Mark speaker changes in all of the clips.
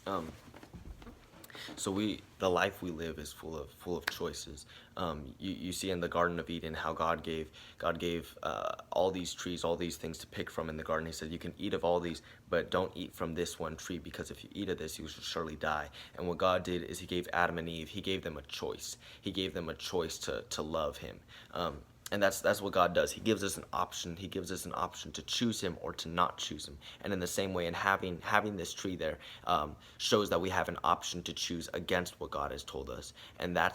Speaker 1: Um, the life we live is full of choices. You see in the Garden of Eden how God gave all these trees, all these things to pick from in the garden. He said, you can eat of all these, but don't eat from this one tree, because if you eat of this, you shall surely die. And what God did is He gave Adam and Eve, He gave them a choice. He gave them a choice to love Him. And that's what God does. He gives us an option. He gives us an option to choose Him or to not choose Him. And in the same way, in having this tree there, shows that we have an option to choose against what God has told us. And that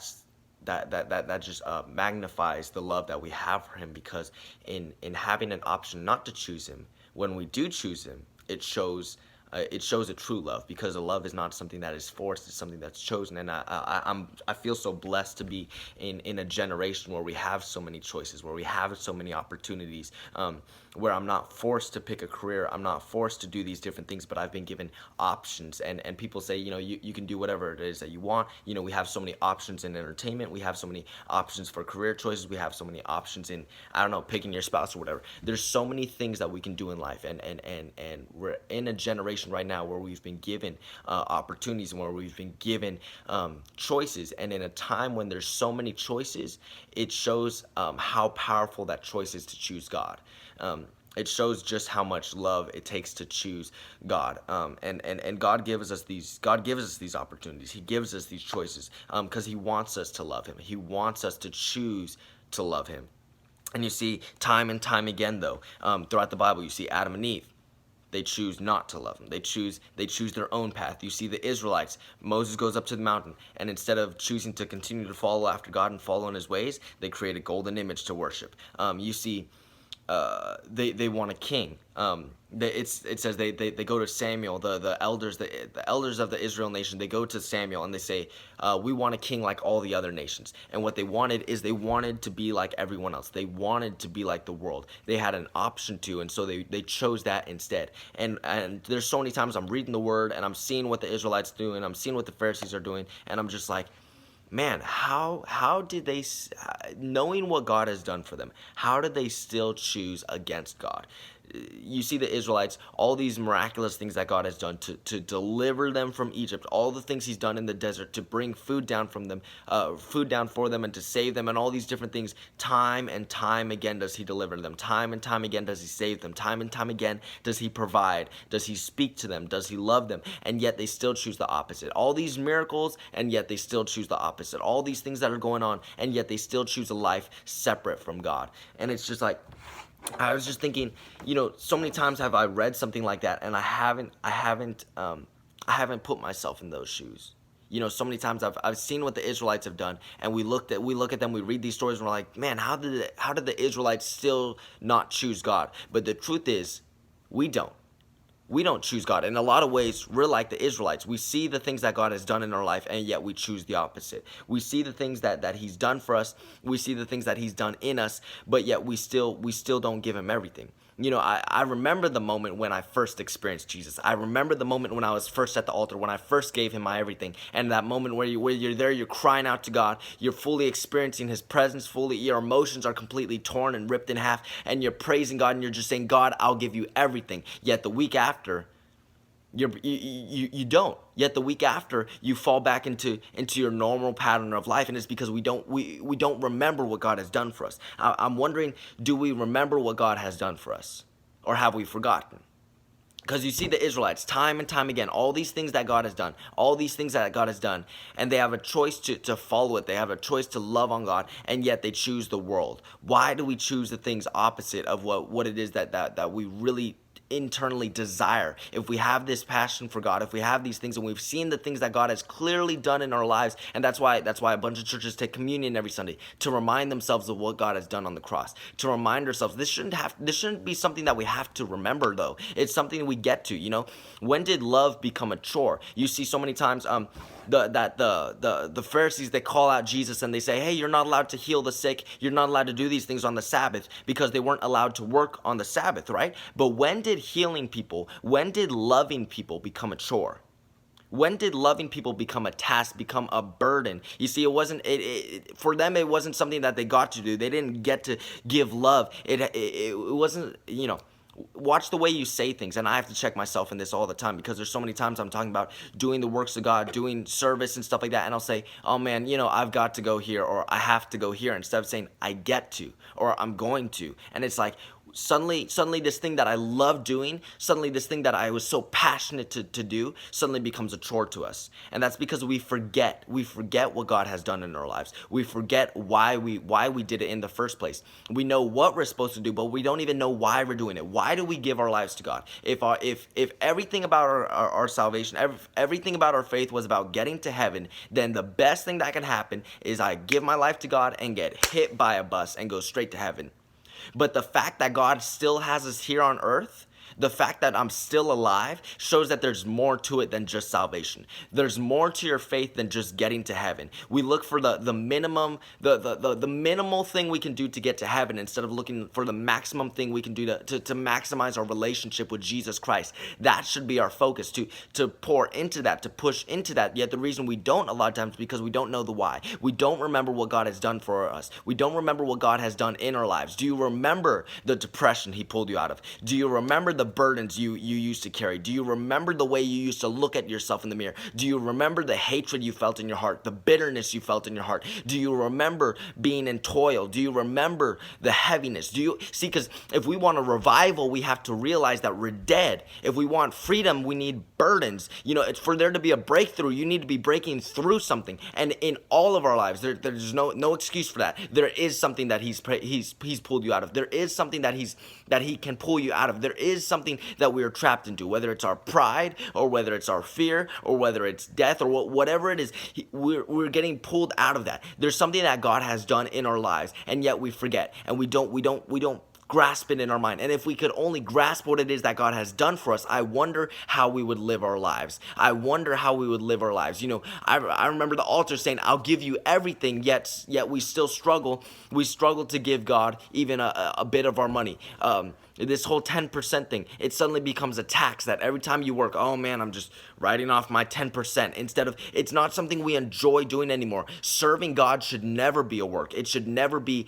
Speaker 1: just magnifies the love that we have for Him, because in having an option not to choose Him, when we do choose Him, it shows a true love, because a love is not something that is forced; it's something that's chosen. And I feel so blessed to be in a generation where we have so many choices, where we have so many opportunities, where I'm not forced to pick a career, I'm not forced to do these different things, but I've been given options. And people say, you can do whatever it is that you want. We have so many options in entertainment, we have so many options for career choices, we have so many options in, I don't know, picking your spouse or whatever. There's so many things that we can do in life, and we're in a generation right now where we've been given opportunities, and where we've been given choices. And in a time when there's so many choices, it shows how powerful that choice is to choose God. It shows just how much love it takes to choose God. And God gives us these opportunities. He gives us these choices because He wants us to love Him. He wants us to choose to love Him. And you see time and time again, though, throughout the Bible, you see Adam and Eve. They choose not to love Him. They choose their own path. You see the Israelites. Moses goes up to the mountain, and instead of choosing to continue to follow after God and follow in His ways, they create a golden image to worship. You see they want a king. It says they go to Samuel, the elders of the Israel nation. They go to Samuel and they say, we want a king like all the other nations. And what they wanted is they wanted to be like everyone else. They wanted to be like the world. They had an option to, and so they chose that instead. And there's so many times I'm reading the word and I'm seeing what the Israelites do, and I'm seeing what the Pharisees are doing, and I'm just like, man, how did they, knowing what God has done for them, how did they still choose against God? You see the Israelites, all these miraculous things that God has done to deliver them from Egypt, all the things He's done in the desert to bring food down from them, food down for them, and to save them, and all these different things. Time and time again does He deliver them. Time and time again does He save them. Time and time again does He provide. Does He speak to them? Does He love them? And yet they still choose the opposite. All these miracles, and yet they still choose the opposite. All these things that are going on, and yet they still choose a life separate from God. And it's just like, I was just thinking, so many times have I read something like that, and I haven't put myself in those shoes. So many times I've seen what the Israelites have done, and we look at them, we read these stories, and we're like, man, how did the Israelites still not choose God? But the truth is, we don't. We don't choose God. In a lot of ways, we're like the Israelites. We see the things that God has done in our life, and yet we choose the opposite. We see the things that He's done for us. We see the things that He's done in us, but yet we still don't give Him everything. I remember the moment when I first experienced Jesus. I remember the moment when I was first at the altar, when I first gave Him my everything. And that moment where you're there, you're crying out to God, you're fully experiencing His presence, your emotions are completely torn and ripped in half, and you're praising God, and you're just saying, God, I'll give you everything. Yet the week after, you don't. Yet the week after, you fall back into your normal pattern of life, and it's because we don't remember what God has done for us. I'm wondering, do we remember what God has done for us, or have we forgotten? Because you see the Israelites time and time again, all these things that God has done, and they have a choice to follow it. They have a choice to love on God, and yet they choose the world. Why do we choose the things opposite of what it is that we really internally desire? If we have this passion for God, if we have these things, and we've seen the things that God has clearly done in our lives, and that's why a bunch of churches take communion every Sunday, to remind themselves of what God has done on the cross, to remind ourselves. This shouldn't be something that we have to remember, though. It's something we get to. When did love become a chore? You see so many times the Pharisees, they call out Jesus and they say, hey, you're not allowed to heal the sick, you're not allowed to do these things on the Sabbath, because they weren't allowed to work on the Sabbath, right? But when did healing people, when did loving people become a chore? When did loving people become a task, become a burden? You see, it wasn't for them. It wasn't something that they got to do. They didn't get to give love. It wasn't. Watch the way you say things. And I have to check myself in this all the time, because there's so many times I'm talking about doing the works of God, doing service and stuff like that, and I'll say, oh man, I've got to go here, or I have to go here, instead of saying I get to, or I'm going to. And it's like, suddenly this thing that I love doing, suddenly this thing that I was so passionate to do, suddenly becomes a chore to us. And that's because we forget what God has done in our lives. We forget why we did it in the first place. We know what we're supposed to do, but we don't even know why we're doing it. Why do we give our lives to God? If everything about our salvation, everything about our faith was about getting to heaven, then the best thing that can happen is I give my life to God and get hit by a bus and go straight to heaven. But the fact that God still has us here on earth, the fact that I'm still alive, shows that there's more to it than just salvation. There's more to your faith than just getting to heaven. We look for the minimum, the minimal thing we can do to get to heaven, instead of looking for the maximum thing we can do to maximize our relationship with Jesus Christ. That should be our focus, to pour into that, to push into that. Yet the reason we don't a lot of times is because we don't know the why. We don't remember what God has done for us. We don't remember what God has done in our lives. Do you remember the depression he pulled you out of? Do you remember the burdens you used to carry? Do you remember the way you used to look at yourself in the mirror? Do you remember the hatred you felt in your heart, the bitterness you felt in your heart? Do you remember being in toil? Do you remember the heaviness? Do you see? Because if we want a revival, we have to realize that we're dead. If we want freedom, we need burdens. It's for there to be a breakthrough, you need to be breaking through something. And in all of our lives, there's no excuse for that. There is something that he's pulled you out of. There is something that he can pull you out of. There is something that we are trapped into, whether it's our pride, or whether it's our fear, or whether it's death, or whatever it is. We're getting pulled out of that. There's something that God has done in our lives, and yet we forget, and we don't grasp it in our mind. And if we could only grasp what it is that God has done for us, I wonder how we would live our lives. I wonder how we would live our lives. I remember the altar saying, I'll give you everything, yet we still struggle. We struggle to give God even a bit of our money. This whole 10% thing, it suddenly becomes a tax that every time you work, oh man, I'm just writing off my 10%. Instead of, it's not something we enjoy doing anymore. Serving God should never be a work. It should never be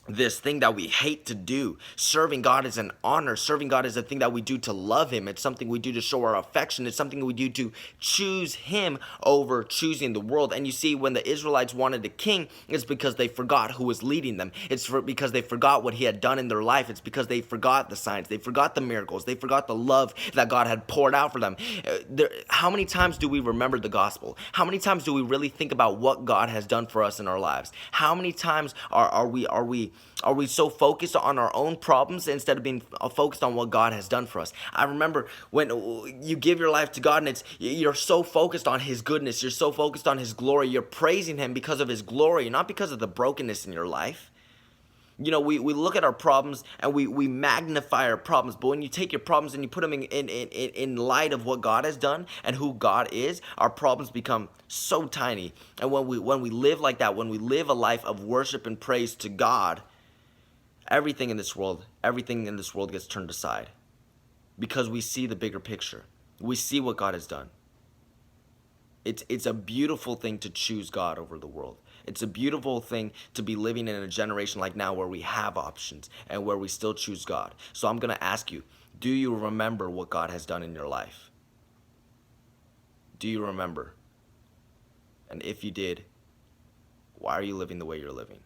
Speaker 1: this thing that we hate to do. Serving God is an honor. Serving God is a thing that we do to love him. It's something we do to show our affection. It's something we do to choose him over choosing the world. And you see, when the Israelites wanted a king, it's because they forgot who was leading them. Because they forgot what he had done in their life. It's because they forgot the signs. They forgot the miracles. They forgot the love that God had poured out for them. How many times do we remember the gospel? How many times do we really think about what God has done for us in our lives? How many times are we so focused on our own problems instead of being focused on what God has done for us? I remember when you give your life to God, and you're so focused on his goodness, you're so focused on his glory, you're praising him because of his glory, not because of the brokenness in your life. We look at our problems and we magnify our problems, but when you take your problems and you put them in light of what God has done and who God is, our problems become so tiny. And when we live like that, when we live a life of worship and praise to God, everything in this world gets turned aside, because we see the bigger picture. We see what God has done. It's a beautiful thing to choose God over the world. It's a beautiful thing to be living in a generation like now, where we have options and where we still choose God. So I'm going to ask you, do you remember what God has done in your life? Do you remember? And if you did, why are you living the way you're living?